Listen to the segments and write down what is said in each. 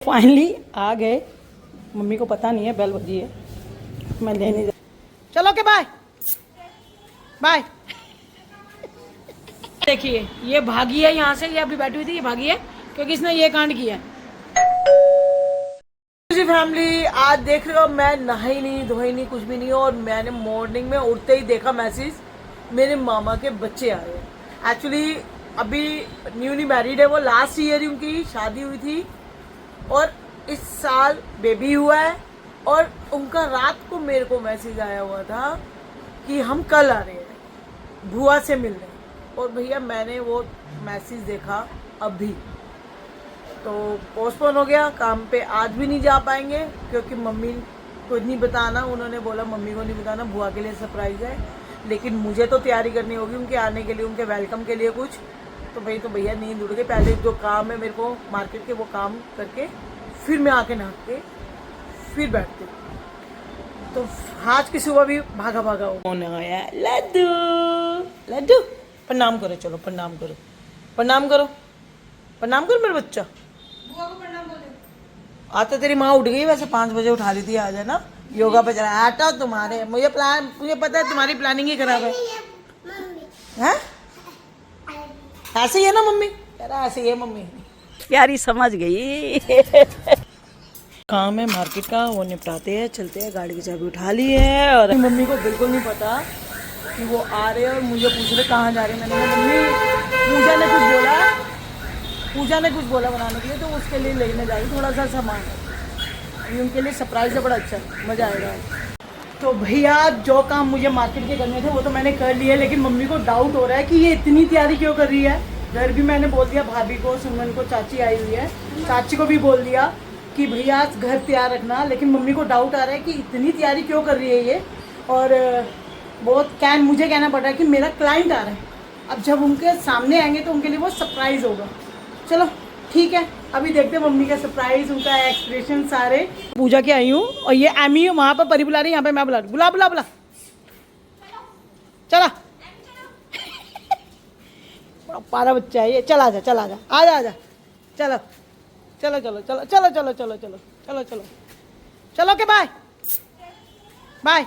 Finally आ गए। Mummy को पता नहीं है, बेल बजी है, मैं लेने जा। चलो के बाय बाय। देखिए ये भागी है यहाँ से, ये अभी बैठी हुई थी, ये भागी है क्योंकि इसने ये कांड किया है। फैमिली आज देख रहे हो, मैं नहाई नहीं धोई नहीं कुछ भी नहीं, और मैंने मॉर्निंग में उठते ही देखा मैसेज, मेरे मामा के बच्चे आए हैं। एक्चुअली अभी न्यूली मैरिड है वो, लास्ट ईयर उनकी शादी हुई थी और इस साल बेबी हुआ है। और उनका रात को मेरे को मैसेज आया हुआ था कि हम कल आ रहे हैं बुआ से मिलने। और भैया मैंने वो मैसेज देखा अभी, तो पोस्टपोन हो गया, काम पे आज भी नहीं जा पाएंगे क्योंकि मम्मी को नहीं बताना, उन्होंने बोला मम्मी को नहीं बताना, बुआ के लिए सरप्राइज है। लेकिन मुझे तो तैयारी करनी होगी उनके आने के लिए, उनके वेलकम के लिए कुछ। तो भाई तो भैया नींद उड़ गई, पहले जो काम है मेरे को मार्केट के वो काम करके फिर मैं आके नहा के फिर बैठती। तो आज की सुबह भी भागा भागा आया। लड्डू लड्डू प्रणाम करो, चलो प्रणाम करो, प्रणाम करो, प्रणाम करो मेरे बच्चा। आज तो तेरी माँ उठ गई, वैसे 5 बजे उठा ली थी, आ जाना योगा पे चला। आटा तुम्हारे, मुझे पता है तुम्हारी प्लानिंग ही खराब है। हैं? ऐसे ही है ना मम्मी, कह रहा ऐसे ही है मम्मी। यार समझ गई। काम है मार्केट का, वो निपटाते हैं, चलते हैं। गाड़ी की चाबी उठा ली है और मम्मी को बिल्कुल नहीं पता कि वो आ रहे हैं और मुझे पूछ रहे कहाँ जा रहे हैं। मैंने कहा मम्मी पूजा ने कुछ बोला बनाने के लिए, तो उसके लिए लेने जाएगी थोड़ा सा सामान। अभी उनके लिए सरप्राइज है, बड़ा अच्छा मज़ा आएगा। तो भैया जो काम मुझे मार्केट के करने थे वो तो मैंने कर लिए, लेकिन मम्मी को डाउट हो रहा है कि ये इतनी तैयारी क्यों कर रही है। घर भी मैंने बोल दिया, भाभी को, सुमन को, चाची आई हुई है, चाची को भी बोल दिया कि भैया घर तैयार रखना। लेकिन मम्मी को डाउट आ रहा है कि इतनी तैयारी क्यों कर रही है ये। और बहुत मुझे कहना पड़ रहा है कि मेरा क्लाइंट आ रहा है, अब जब उनके सामने आएंगे तो उनके लिए वो सरप्राइज़ होगा। चलो ठीक है, अभी देखते हैं मम्मी का सरप्राइज, उनका एक्सप्रेशन सारे। पूजा के आई हूँ और ये एमी वहाँ पर परी बुला रही है, यहाँ पे मैं बुला रही हूँ। बुला बुला बुला, चला। बड़ा पारा बच्चा है ये, चला आजा, चला आजा, आजा आजा, चलो चलो चलो चलो चलो चलो चलो चलो चलो चलो चलो के बाय बाय।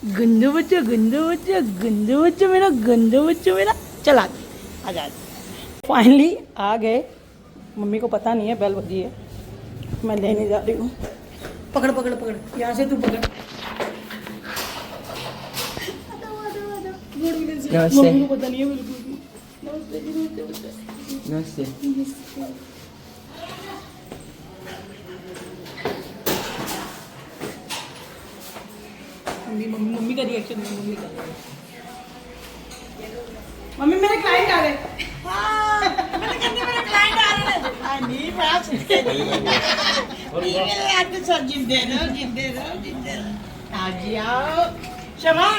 गंदू बच्चा, गंदू बच्चा, गंदू बच्चा मेरा, गंदू बच्चा मेरा, चला आजा। फाइनली आ गए। मम्मी को पता नहीं है, बेल बजी है, मैं लेने जा रही हूँ। पकड़ पकड़ पकड़, यहाँ से तू पकड़। मम्मी को पता नहीं है बिल्कुल भी। नमस्ते। मम्मी का रिएक्शन, मम्मी का, मम्मी मेरे क्लाइंट आ रहे हैं। मैंने कहती मेरे क्लाइंट आ रहे हैं। नहीं बात ये सब जिंदे रहो। आज आओ शमा,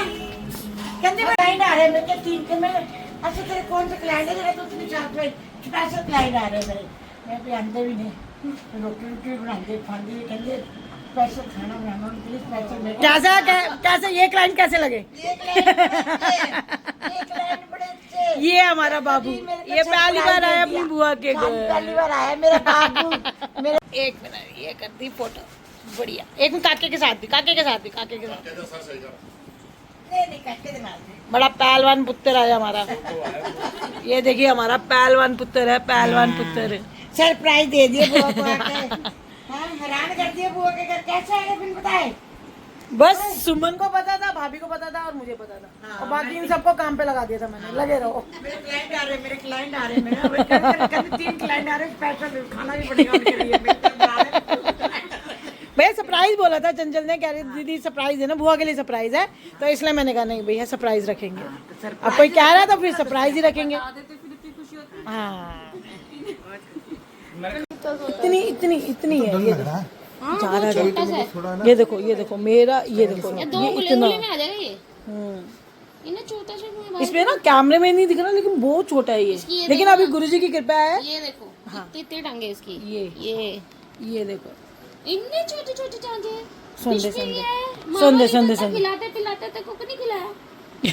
कहती मेरे क्लाइंट आ रहे हैं। मैं 3 के में अच्छा तेरे कौन सा क्लाइंट है, तो इतनी स्पेशल क्लाइंट आ रहे हैं मेरे। मैं पे आंदे भी नहीं, रोटी बनाते खाते, कहते स्पेशल खाना बनाना उनके लिए स्पेशल। कैसे ये क्लाइंट कैसे लगे? ये हमारा बाबू, ये पहली बार आया अपनी बुआ के घर, पहली बार आया मेरा बाबू। मेरा एक मिनट, ये करती फोटो बढ़िया। एक काके के साथ भी, काके के साथ भी, काके के साथ बड़ा पहलवान पुत्र आया हमारा। ये देखिए हमारा पहलवान पुत्र है, पहलवान पुत्र। सरप्राइज दे दिए बुआ को आके, हैरान कर दिया बुआ के घर। कैसे आएगा बिन बताए? बस सुमन को पता था, भाभी को पता था और मुझे पता था। और बाकी इन सबको काम पे लगा दिया था मैंने। लगे रहो। मेरे क्लाइंट आ रहे, मेरे क्लाइंट आ रहे, मेरे 3 क्लाइंट आ रहे, स्पेशल खाना भी पड़ेगा उनके लिए। भैया सरप्राइज बोला था चंचल ने, कह रही दीदी सरप्राइज है ना, बुआ के लिए सरप्राइज है, तो इसलिए मैंने कहा नहीं भैया सरप्राइज रखेंगे। अब कोई कह रहा है तो फिर सरप्राइज ही रखेंगे। हाँ इतनी इतनी इतनी है ये, ज्यादा। ये देखो, ये देखो मेरा, ये देखो ये इतना। इसमें ना कैमरे में नहीं दिख रहा, लेकिन बहुत छोटा है ये। लेकिन अभी गुरुजी की कृपा है। ये देखो कितने टांगे इसकी, ये देखो इतने छोटे छोटे टांगे। संदे संदे संदे संदे खिलाते पिलाते तेको को नहीं खिलाया,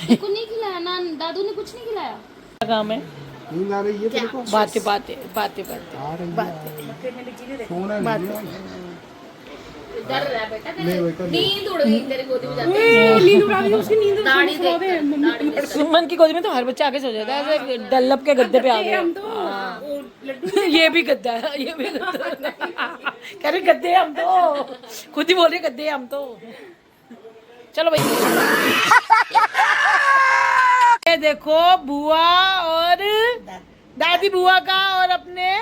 तेको नहीं खिलाया ना, दादू ने कुछ नहीं खिलाया। काम है नींद आ रही है तेरे को? बातें बातें बातें बातें आ रही बातें है। सोना नहीं है। डर रहा है बेटा नहीं बेटा, नहीं। नींद उड़ गई तेरी गोदी में जाते नींद उड़ा दी उसकी, नींद दाढ़ी देख और सुमन की गोदी में तो हर बच्चा आके सो जाता है, ऐसे डल्लप के गद्दे पे आ गए। हम तो ये भी गद्दा है, ये भी गद्दा है। कह रहे गद्दे हम तो, खुद ही बोल रहे गद्दे हम तो। चलो भाई, ये देखो बुआ और दादी, बुआ का और अपने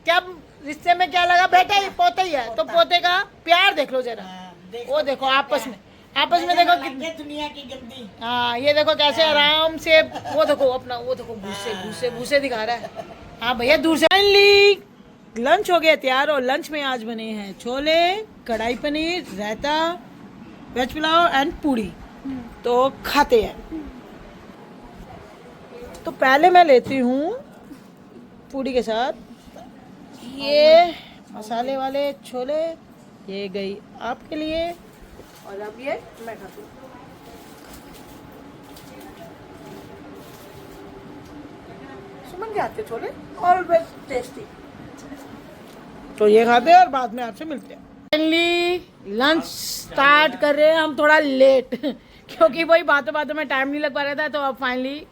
क्या रिश्ते में क्या लगा, बेटा ही पोता ही है, तो पोते का प्यार देख लो जरा। वो देखो आपस में देखो कितनी दुनिया की गंदी। हाँ ये देखो कैसे आराम से, वो देखो अपना, वो देखो भूसे दिखा रहा है। हाँ भैया दूर से। फाइनली लंच हो गया तैयार, और लंच में आज बने हैं छोले, कढ़ाई पनीर, रायता, वेज पुलाव एंड पूड़ी। तो खाते हैं। तो पहले मैं लेती हूँ पूड़ी के साथ ये मसाले वाले छोले, ये गई आपके लिए, और अब ये मैं खाती हूँ। सुमन के हाथ के छोले ऑलवेज टेस्टी। तो ये खाते हैं और बाद में आपसे मिलते हैं। फाइनली लंच स्टार्ट कर रहे हैं हम थोड़ा लेट क्योंकि वही बातों में टाइम नहीं लग पा रहा था, तो अब फाइनली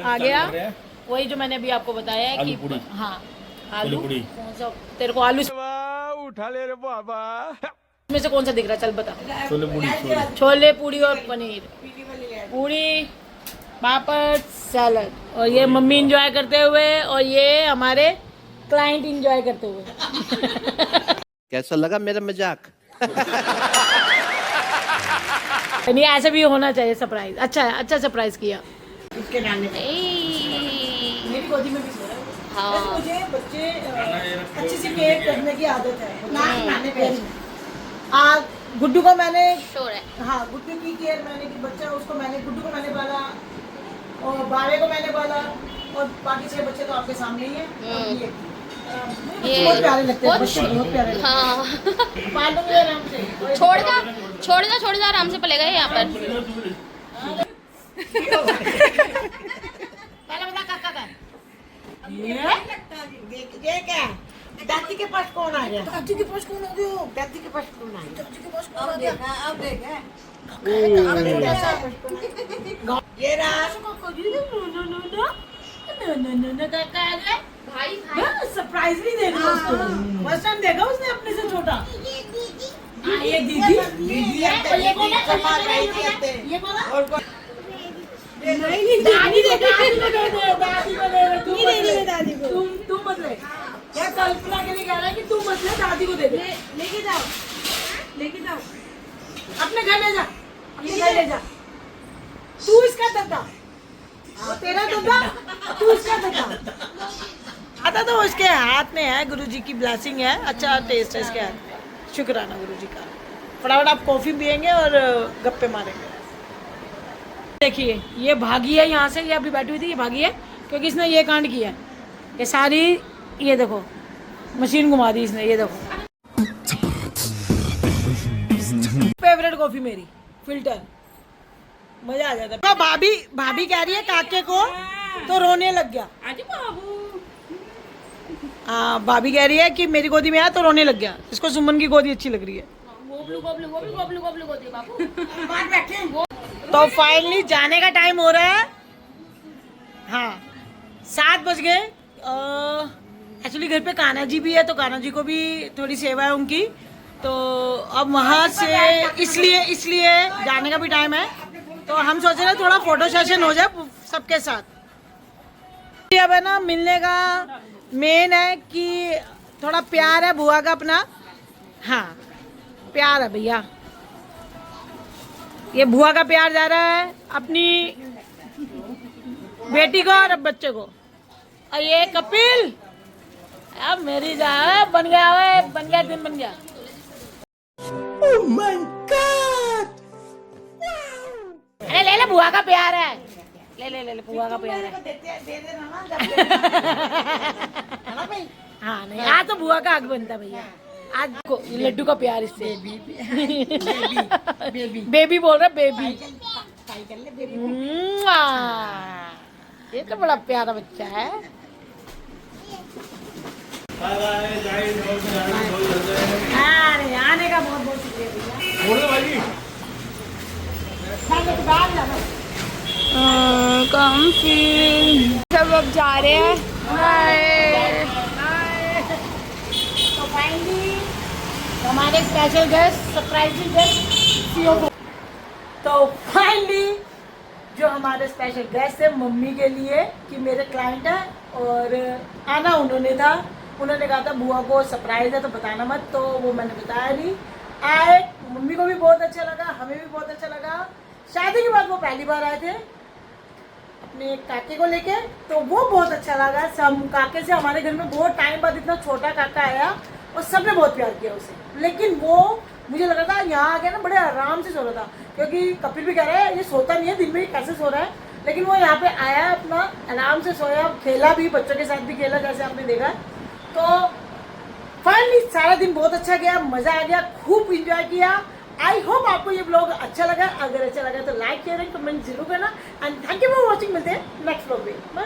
आ गया वही जो मैंने अभी आपको बताया है कि हाँ आलू, कौन सा तेरे को आलू उठा ले रे बाबा। में से कौन सा दिख रहा है, चल बता। छोले पूड़ी और पनीर, पूड़ी पापड़ सैलड, और ये मम्मी इंजॉय करते हुए और ये हमारे क्लाइंट इंजॉय करते हुए। कैसा लगा मेरा मजाक? नहीं ऐसे भी होना चाहिए सरप्राइज, अच्छा सरप्राइज किया। इसके नाम पे मेरी गोदी में भी सो रहा है। हाँ मुझे बच्चे अच्छे से केयर करने की आदत है। गुड्डू को मैंने, शोर है हाँ गुड्डू की केयर मैंने की, बच्चा उसको मैंने, गुड्डू को मैंने पाला और बावे को मैंने पाला, और बाकी 6 बच्चे तो आपके सामने ही हैं। ये बहुत प्यारे लगते हैं, बहुत बच्चे बहुत प्यारे लगते हाँ हैं। पाल दूंगी आराम से। छोड़ जा आराम से पलेगा यहाँ पर। पहले बता काका का ये क्या, दादी के पास कौन आ गया? दादी के पास कौन आ गया? दादी के पास कौन आ गया? दादी के पास कौन आ गया? अब देखा ये रहा नो काका आ गया। भाई सरप्राइज नहीं देगा उसको, फर्स्ट टाइम देखा उसने अपने से छोटा। ये दीदी और ये कौन है? ये कौन है? नहीं दादी को दे दादी को तुम मत ले। क्या कल्पना के लिए कह रहा है कि तुम मत ले, दादी को दे दे। लेके जाओ अपने घर ले जा, अपने घर ले जा। तू इसका दादा, वो तेरा दादा, तू इसका दादा। आता तो उसके हाथ में है, गुरुजी की ब्लेसिंग है, अच्छा टेस्ट है इसके हाथ में। शुक्राना गुरुजी का। फटाफट आप कॉफी पियेंगे और गप्पे मारेंगे। देखिए ये भागी है यहाँ से, ये अभी बैठी हुई थी, ये भागी है क्योंकि इसने ये कांड किया है। ये सारी, ये देखो मशीन घुमा दी इसने, ये देखो। फेवरेट कॉफी मेरी फिल्टर, मजा आ जाता है। तो भाभी कह रही है काके को, तो रोने लग गया। हाँ भाभी कह रही है कि मेरी गोदी में आया तो रोने लग गया। इसको सुमन की गोदी अच्छी लग रही है। तो फाइनली जाने का टाइम हो रहा है। हाँ 7 बज गए। एक्चुअली घर पे कान्हा जी भी है, तो कान्हा जी को भी थोड़ी सेवा है उनकी, तो अब वहाँ से इसलिए जाने का भी टाइम है, तो हम सोच रहे हैं थोड़ा फोटो सेशन हो जाए सबके साथ। अब है ना मिलने का मेन है कि थोड़ा प्यार है बुआ का अपना। हाँ प्यार है भैया, ये बुआ का प्यार जा रहा है अपनी बेटी को और अब बच्चे को। और ये कपिल अब मेरी जा बन गया दिन बन गया। Oh my God! अरे ले बुआ का प्यार है, ले बुआ का प्यार है। हाँ नहीं आज तो बुआ का हक बनता है भैया। आज को लड्डू का प्यार इससे बेबी बोल रहा बेबी। ये तो बड़ा प्यारा बच्चा है। अरे आने का बहुत बहुत शुक्रिया भैया। सब अब जा रहे हैं। तो फाइनली हमारे स्पेशल गेस्ट सरप्राइजिंग गेस्ट तो फाइनली जो हमारे स्पेशल गेस्ट है मम्मी के लिए कि मेरे क्लाइंट है और आना उन्होंने था। उन्होंने कहा था बुआ को सरप्राइज है तो बताना मत, तो वो मैंने बताया नहीं। आए, मम्मी को भी बहुत अच्छा लगा, हमें भी बहुत अच्छा लगा। शादी के बाद वो पहली बार आए थे अपने काके को लेके, तो वो बहुत अच्छा लगा। सब काके से हमारे घर में बहुत टाइम बाद इतना छोटा काका आया और सबने बहुत प्यार किया उसे। लेकिन वो मुझे लगा था यहाँ आके ना बड़े आराम से सो रहा था, क्योंकि कपिल भी कह रहा है ये सोता नहीं है, दिन में कैसे सो रहा है। लेकिन वो यहाँ पे आया, अपना आराम से सोया, खेला भी, बच्चों के साथ भी खेला जैसे आपने देखा। तो फाइनली सारा दिन बहुत अच्छा गया, मजा आ गया, खूब इंजॉय किया। आई होप आपको ये ब्लॉग अच्छा लगा। अगर अच्छा लगा तो लाइक शेयर कमेंट जरूर करना and thank you for watching. मिलते हैं नेक्स्ट ब्लॉग में।